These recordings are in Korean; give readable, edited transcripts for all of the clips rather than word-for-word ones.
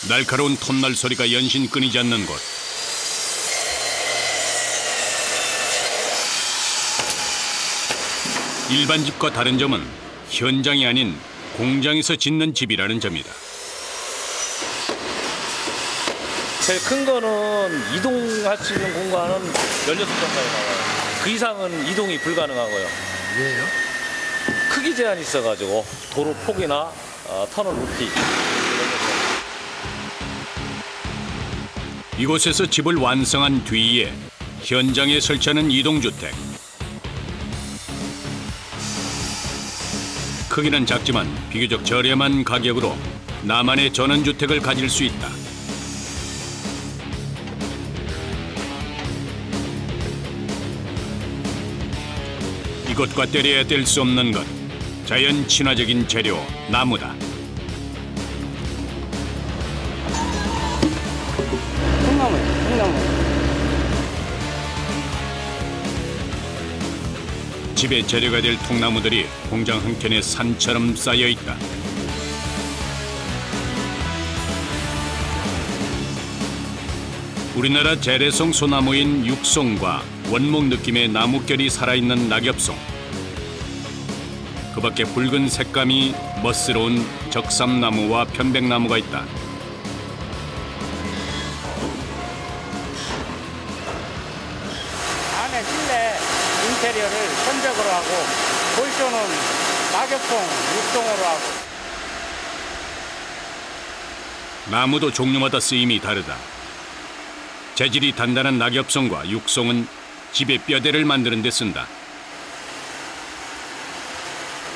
날카로운 톱날 소리가 연신 끊이지 않는 곳. 일반 집과 다른 점은 현장이 아닌 공장에서 짓는 집이라는 점이다. 제일 큰 거는 이동할 수 있는 공간은 16평까지 나와요. 그 이상은 이동이 불가능하고요. 왜요? 크기 제한이 있어가지고 도로 폭이나 터널 높이. 이곳에서 집을 완성한 뒤에 현장에 설치하는 이동주택. 크기는 작지만 비교적 저렴한 가격으로 나만의 전원주택을 가질 수 있다. 이것과 때려야 뗄 수 없는 것, 자연 친화적인 재료, 나무다. 통나무. 집의 재료가 될 통나무들이 공장 한켠에 산처럼 쌓여 있다. 우리나라 재래송 소나무인 육송과 원목 느낌의 나뭇결이 살아있는 낙엽송. 그 밖에 붉은 색감이 멋스러운 적삼나무와 편백나무가 있다. 안에 실내 인테리어를 선적으로 하고 볼쇼는 낙엽송, 육송으로 하고. 나무도 종류마다 쓰임이 다르다. 재질이 단단한 낙엽송과 육송은 집의 뼈대를 만드는 데 쓴다.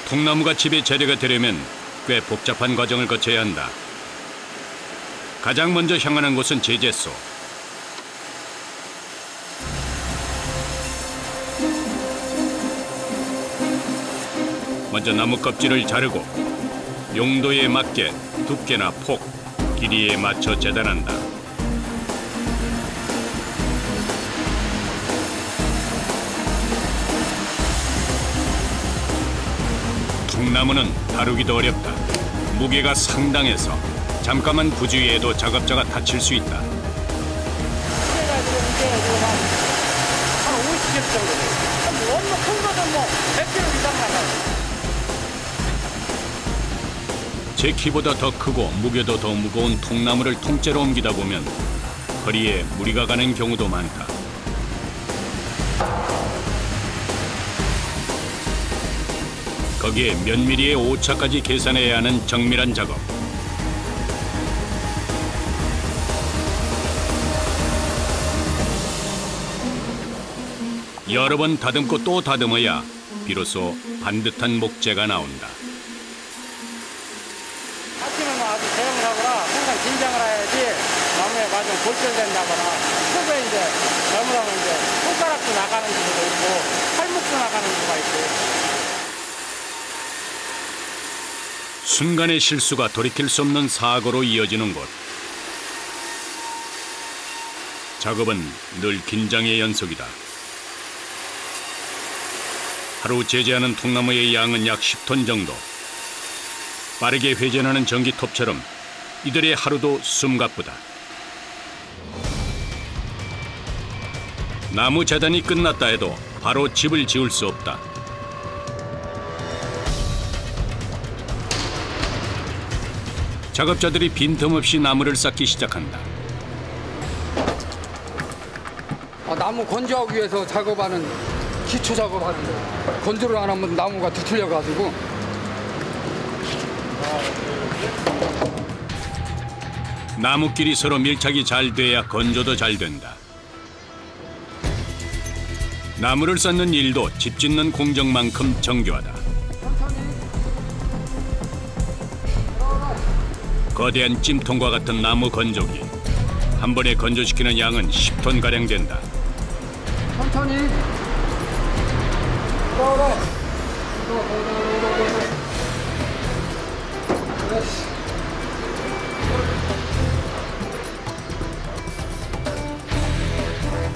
통나무가 집의 재료가 되려면 꽤 복잡한 과정을 거쳐야 한다. 가장 먼저 향하는 곳은 제재소. 먼저 나무 껍질을 자르고 용도에 맞게 두께나 폭, 길이에 맞춰 재단한다. 통나무는 다루기도 어렵다. 무게가 상당해서 잠깐만 부주의해도 작업자가 다칠 수 있다. 한 50kg 정도 돼요. 원목 큰 거는 100kg 이상 나가요. 제 키보다 더 크고 무게도 더 무거운 통나무를 통째로 옮기다 보면 허리에 무리가 가는 경우도 많다. 거기에 몇 미리의 오차까지 계산해야 하는 정밀한 작업. 여러 번 다듬고 또 다듬어야 비로소 반듯한 목재가 나온다. 아침에는 아주 대응을 하거나 항상 긴장을 해야지 나무에 맞으면 골절된다거나 속에 이제 잘못하면 이제 손가락도 나가는 경우도 있고 팔목도 나가는 경우가 있고. 순간의 실수가 돌이킬 수 없는 사고로 이어지는 곳. 작업은 늘 긴장의 연속이다. 하루 제재하는 통나무의 양은 약 10톤 정도. 빠르게 회전하는 전기톱처럼 이들의 하루도 숨가쁘다. 나무 재단이 끝났다 해도 바로 집을 지을 수 없다. 작업자들이 빈틈없이 나무를 쌓기 시작한다. 나무 건조하기 위해서 작업하는 기초 작업하는데 건조를 안 하면 나무가 뒤틀려가지고. 나무끼리 서로 밀착이 잘 돼야 건조도 잘 된다. 나무를 쌓는 일도 집 짓는 공정만큼 정교하다. 거대한 찜통과 같은 나무 건조기. 한 번에 건조시키는 양은 10톤가량 된다. 천천히.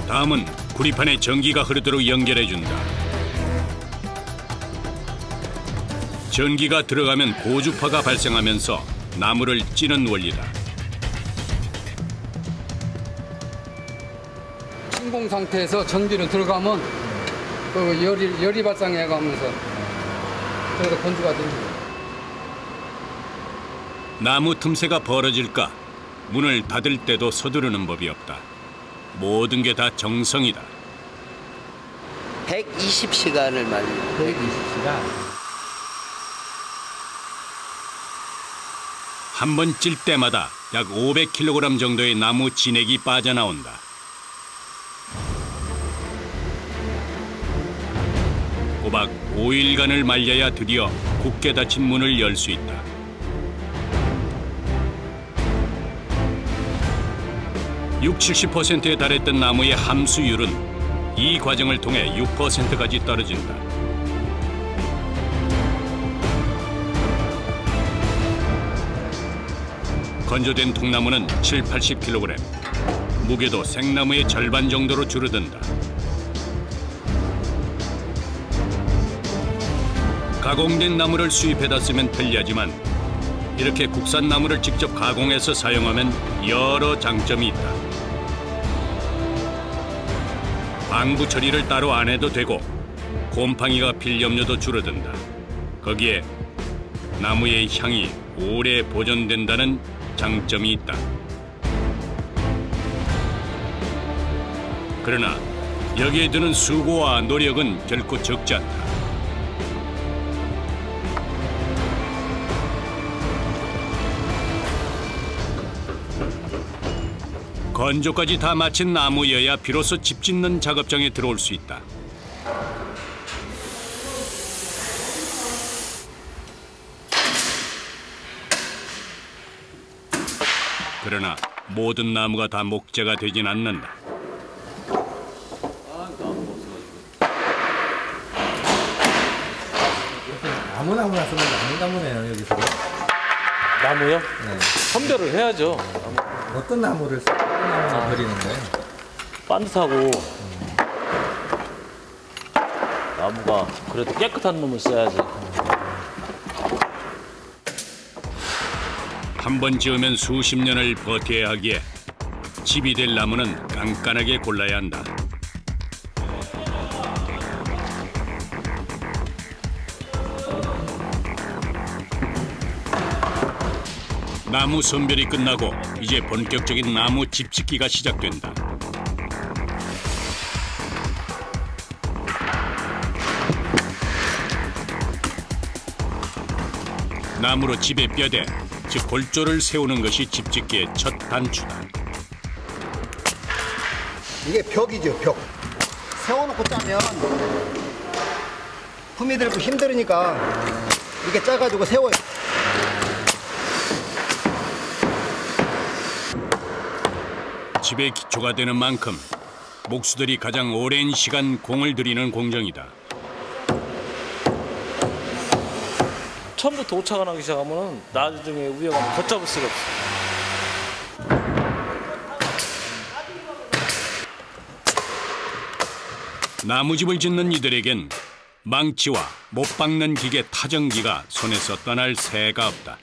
다음은 구리판에 전기가 흐르도록 연결해준다. 전기가 들어가면 고주파가 발생하면서 나무를 찌는 원리다. 가동 상태에서 전기를 들어가면 그 열이 발생해가면서 그래서 건조가 됩니다. 나무 틈새가 벌어질까 문을 닫을 때도 서두르는 법이 없다. 모든 게 다 정성이다. 120시간을 말려. 120시간. 한 번 찔 때마다 약 500kg 정도의 나무 진액이 빠져나온다. 꼬박 5일간을 말려야 드디어 굳게 닫힌 문을 열 수 있다. (60, 70%에 달했던 나무의 함수율은 이 과정을 통해 6%까지 떨어진다. 건조된 통나무는 7, 80kg, 무게도 생나무의 절반 정도로 줄어든다. 가공된 나무를 수입해다 쓰면 편리하지만 이렇게 국산 나무를 직접 가공해서 사용하면 여러 장점이 있다. 방부 처리를 따로 안 해도 되고 곰팡이가 필 염려도 줄어든다. 거기에 나무의 향이 오래 보존된다는 장점이 있다. 그러나 여기에 드는 수고와 노력은 결코 적지 않다. 건조까지 다 마친 나무여야 비로소 집 짓는 작업장에 들어올 수 있다. 그러나 모든 나무가 다 목재가 되진 않는다. 나무나 쓰는 게 아닌가 보네요, 여기서. 나무요? 네. 선별을 해야죠. 어떤 나무를 버리는 거예요? 반듯하고 나무가 그래도 깨끗한 놈을 써야지. 한 번 지으면 수십 년을 버텨야 하기에 집이 될 나무는 깐깐하게 골라야 한다. 나무 선별이 끝나고 이제 본격적인 나무 집 짓기가 시작된다. 나무로 집의 뼈대, 즉 골조를 세우는 것이 집 짓기의 첫 단추다. 이게 벽이죠, 벽. 세워놓고 짜면 품이 들고 힘들으니까 이게 짜가지고 세워요. 집의 기초가 되는 만큼 목수들이 가장 오랜 시간 공을 들이는 공정이다. 처음부터 오차가 나기 시작하면 나중에 위험하면 걷잡을 수가 없어. 나무집을 짓는 이들에겐 망치와 못 박는 기계 타정기가 손에서 떠날 새가 없다.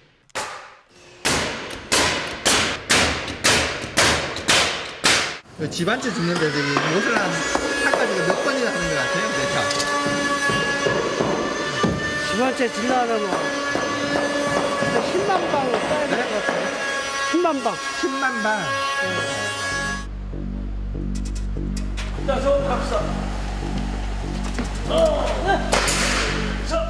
집 한 채 짓는데 저기 못을 한 가지고 몇 번이나 하는 것 같아요, 대차. 집 한 채 질러하면 10만 방을 써야 될 것 같아요. 10만 방. 10만 방. 자, 저 갑시다.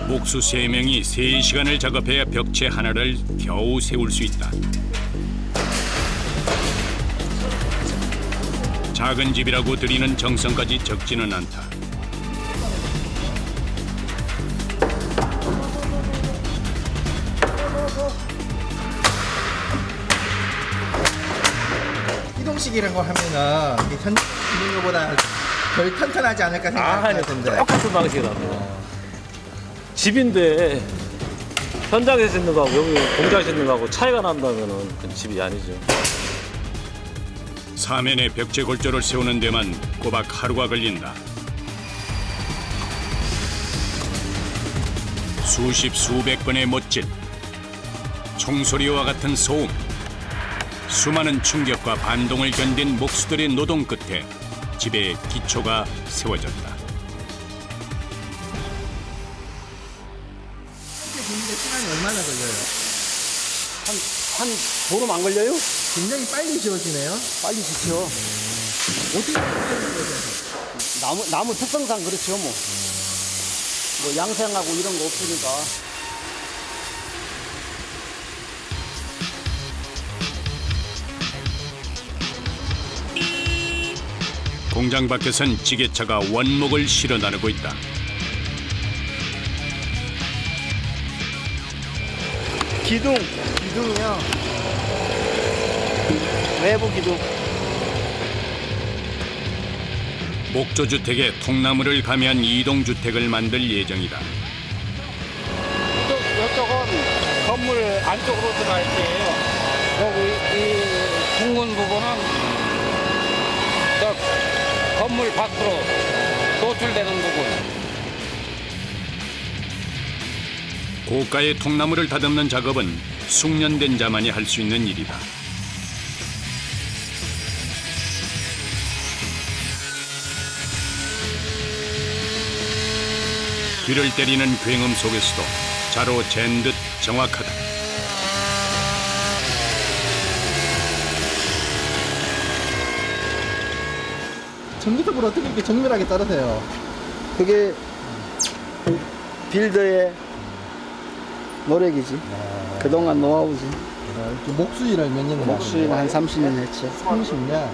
목수 3명이 3시간을 작업해야 벽체 하나를 겨우 세울 수 있다. 작은 집이라고 들이는 정성까지 적지는 않다. 이동식이라고 하면은 현장 짓는 것보다 덜 튼튼하지 않을까 생각하는데. 똑같은 방식이라고. 집인데 현장에서 짓는 거하고 여기 공장에서 짓는 거하고 차이가 난다면은 그건 집이 아니죠. 사면에 벽체 골조를 세우는 데만 꼬박 하루가 걸린다. 수십 수백 건의 못질, 총소리와 같은 소음, 수많은 충격과 반동을 견딘 목수들의 노동 끝에 집의 기초가 세워졌다. 근데 시간이 얼마나 걸려요? 한 보름 안 걸려요? 굉장히 빨리 지어지네요. 빨리 짓죠. 어떻게 지어지는 거죠? 나무 특성상 그렇죠, 뭐. 뭐 양생하고 이런 거 없으니까. 공장 밖에선 지게차가 원목을 실어 나르고 있다. 기둥이요. 외부 기둥. 목조주택에 통나무를 가미한 이동주택을 만들 예정이다. 이쪽은 건물 안쪽으로 들어갈 때예요. 여기 이 둥근 부분은 저 건물 밖으로 노출되는 부분. 고가의 통나무를 다듬는 작업은 숙련된 자만이 할 수 있는 일이다. 귀를 때리는 굉음 속에서도 자로 잰 듯 정확하다. 전기톱을 어떻게 이렇게 정밀하게 자르세요? 그게 빌더의 노력이지. 그동안 노하우지. 목수일을 몇 년 목수일 한 30년 했지. 30년.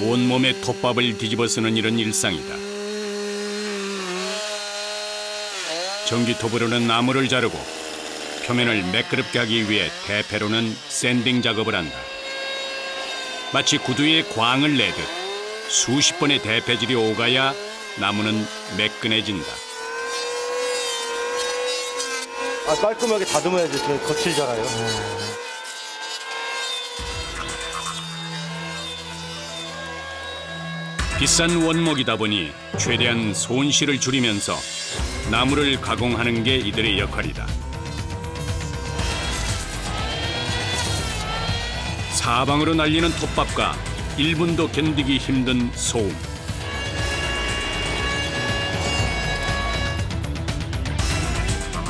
온몸에 톱밥을 뒤집어 쓰는 일은 일상이다. 전기톱으로는 나무를 자르고 표면을 매끄럽게 하기 위해 대패로는 샌딩 작업을 한다. 마치 구두에 광을 내듯 수십 번의 대패질이 오가야 나무는 매끈해진다. 깔끔하게 다듬어야지 거칠잖아요. 비싼 원목이다 보니 최대한 손실을 줄이면서 나무를 가공하는 게 이들의 역할이다. 사방으로 날리는 톱밥과 1분도 견디기 힘든 소음.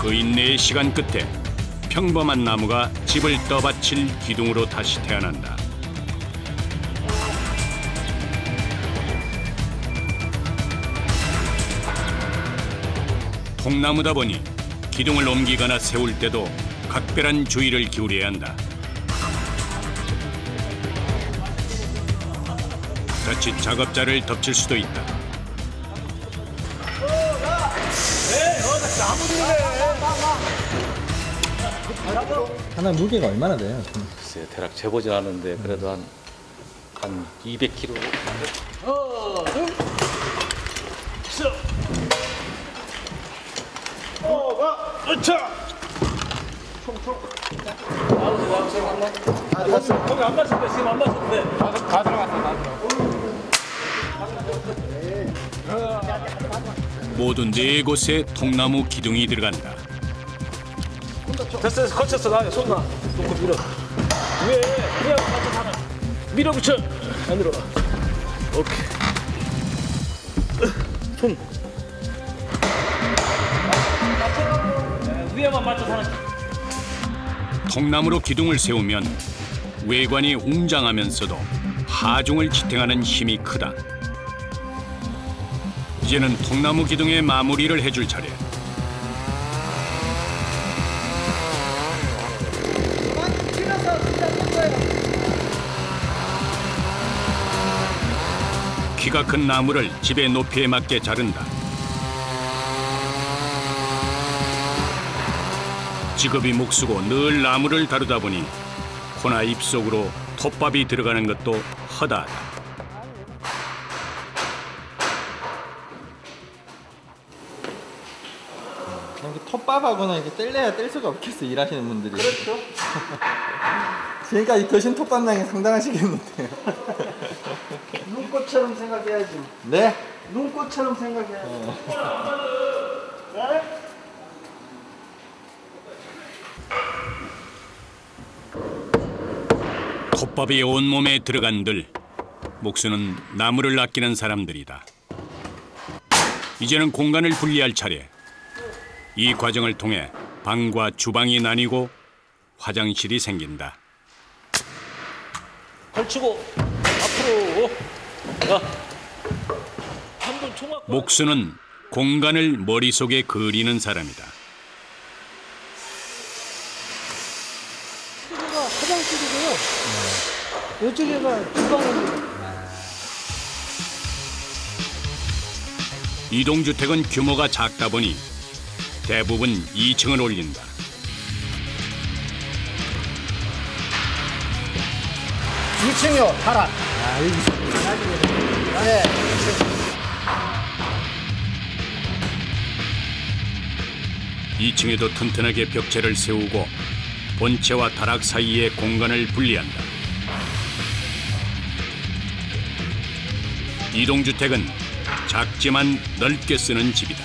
그 인내의 시간 끝에 평범한 나무가 집을 떠받칠 기둥으로 다시 태어난다. 통나무다 보니 기둥을 옮기거나 세울 때도 각별한 주의를 기울여야 한다. 자칫 작업자를 덮칠 수도 있다. 하나 무게가 얼마나 돼요? 글쎄 대략 재보진 않은데 그래도 한 200kg. 거기 안 맞췄대. 지금 안 맞췄대. 다 들어갔어. 모두 4곳에 통나무 기둥이 들어간다. 됐어. 거쳤어. 나 손 놔. 놓고 밀어. 위에 맞춰 하나. 밀어붙여. 안으로. 오케이. 손. 위에만 맞춰서 하나. 통나무로 기둥을 세우면 외관이 웅장하면서도 하중을 지탱하는 힘이 크다. 이제는 통나무 기둥의 마무리를 해줄 차례. 키가 큰 나무를 집의 높이에 맞게 자른다. 직업이 목수고 늘 나무를 다루다 보니 코나 입속으로 톱밥이 들어가는 것도 허다하다. 이렇게 톱밥하고는 이렇게 뗄래야 뗄 수가 없겠어, 일하시는 분들이. 그렇죠. 지금까지 드신 톱밥량이 상당하시겠는데요. 눈꽃처럼 생각해야지. 네? 눈꽃처럼 생각해야지. 톱밥이 온몸에 들어간들 목수는 나무를 아끼는 사람들이다. 이제는 공간을 분리할 차례. 이 과정을 통해 방과 주방이 나뉘고 화장실이 생긴다. 걸치고 앞으로. 한번 총각. 목수는 공간을 머릿속에 그리는 사람이다. 여기가 화장실이고요. 이쪽에가 주방입니다. 이동주택은 규모가 작다 보니 대부분 2층을 올린다. 이층이요, 하란. 네. 2층에도 튼튼하게 벽체를 세우고 본체와 다락 사이의 공간을 분리한다. 이동주택은 작지만 넓게 쓰는 집이다.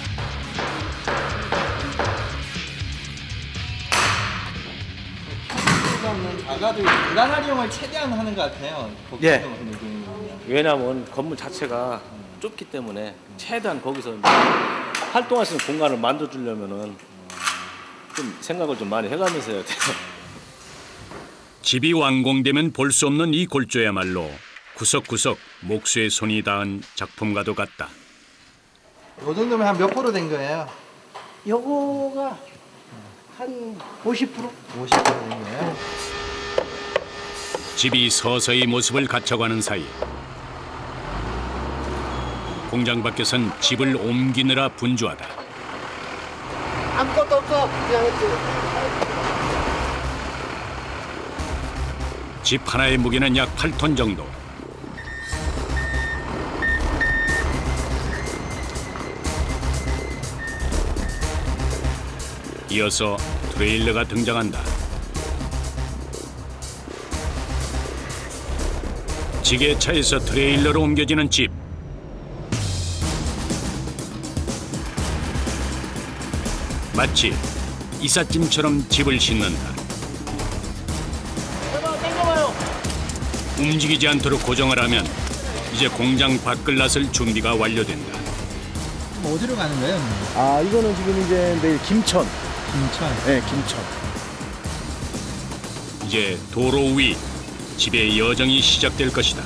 작아도 공간 활용을 최대한 하는 것 같아요. 예. 복잡한 느낌이면. 왜냐하면 건물 자체가 좁기 때문에 최대한 거기서 활동할 수 있는 공간을 만들어주려면은 좀 생각을 좀 많이 해가면서 해야 돼요. 집이 완공되면 볼 수 없는 이 골조야말로 구석구석 목수의 손이 닿은 작품과도 같다. 이 정도면 한 몇 프로 된 거예요? 요거가 한 50%? 50% 된 거예요? 집이 서서히 모습을 갖춰가는 사이 공장 밖에선 집을 옮기느라 분주하다. 아무것도 없어. 그냥 했지. 집 하나의 무게는 약 8톤 정도. 이어서 트레일러가 등장한다. 지게차에서 트레일러로 옮겨지는 집. 마치 이삿짐처럼 집을 싣는다. 움직이지 않도록 고정을 하면 이제 공장 밖을 나설 준비가 완료된다. 어디로 가는 거예요? 아, 이거는 지금 이제 내일 김천. 김천. 네, 김천. 이제 도로 위 집의 여정이 시작될 것이다.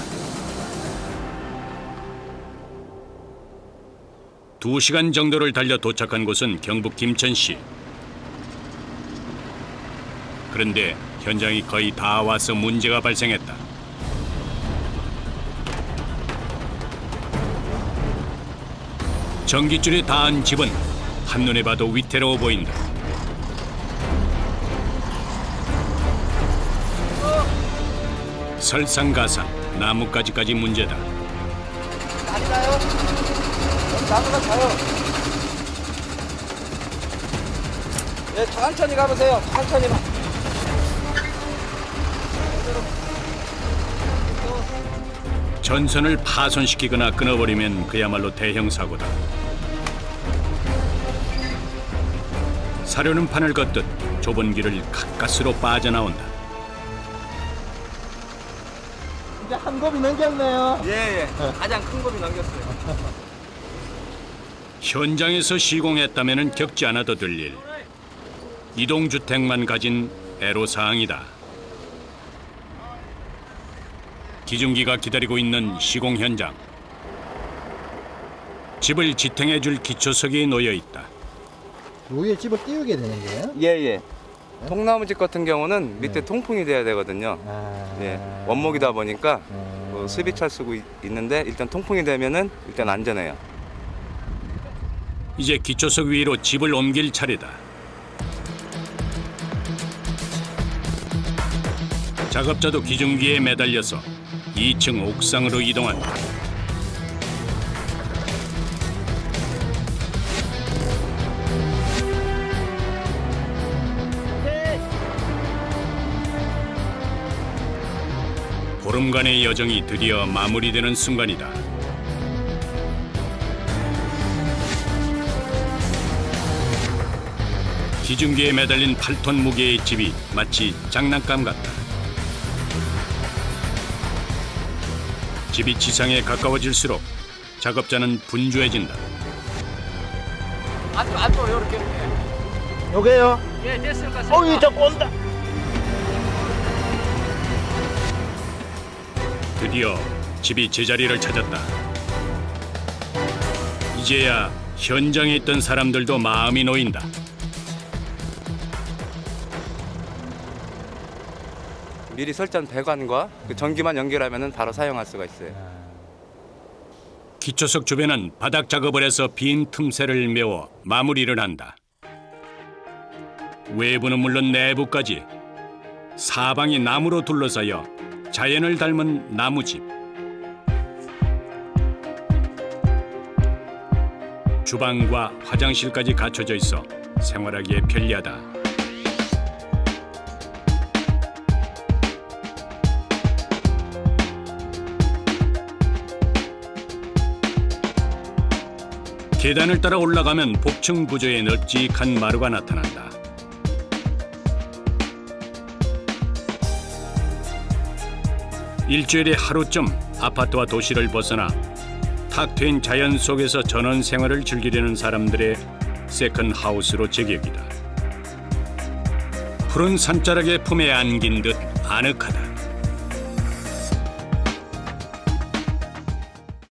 2시간 정도를 달려 도착한 곳은 경북 김천시. 그런데 현장이 거의 다 와서 문제가 발생했다. 전깃줄에 닿은 집은 한눈에 봐도 위태로워 보인다. 설상가상, 나뭇가지까지 문제다. 많이 나요? 나무가 자요. 네, 천천히 가보세요. 천천히만. 전선을 파손시키거나 끊어버리면 그야말로 대형 사고다. 사료는 판을 걷듯 좁은 길을 가까스로 빠져나온다. 이제 한 곱이 넘겼네요. 예, 예. 가장 큰 곱이 넘겼어요. 현장에서 시공했다면 겪지 않아도 될 일. 이동주택만 가진 애로사항이다. 기중기가 기다리고 있는 시공 현장. 집을 지탱해줄 기초석이 놓여있다. 위에 집을 띄우게 되는 거예요? 예, 예. 통나무집 같은 경우는 밑에 통풍이 돼야 되거든요. 예, 원목이다 보니까 수비차 쓰고 있는데 일단 통풍이 되면은 일단 안전해요. 이제 기초석 위로 집을 옮길 차례다. 작업자도 기중기에 매달려서 2층 옥상으로 이동한다. 보름간의 여정이 드디어 마무리되는 순간이다. 기중기에 매달린 8톤 무게의 집이 마치 장난감 같다. 집이 지상에 가까워질수록 작업자는 분주해진다. 앉아, 이렇게. 요게요? 예, 됐을 것 같습니다. 어이 자꾸 온다. 드디어 집이 제자리를 찾았다. 이제야 현장에 있던 사람들도 마음이 놓인다. 미리 설정 배관과 그 전기만 연결하면 바로 사용할 수가 있어요. 기초석 주변은 바닥 작업을 해서 빈 틈새를 메워 마무리를 한다. 외부는 물론 내부까지 사방이 나무로 둘러싸여 자연을 닮은 나무집. 주방과 화장실까지 갖춰져 있어 생활하기에 편리하다. 계단을 따라 올라가면 복층 구조의 널찍한 마루가 나타난다. 일주일에 하루쯤 아파트와 도시를 벗어나 탁 트인 자연 속에서 전원 생활을 즐기려는 사람들의 세컨하우스로 제격이다. 푸른 산자락의 품에 안긴 듯 아늑하다.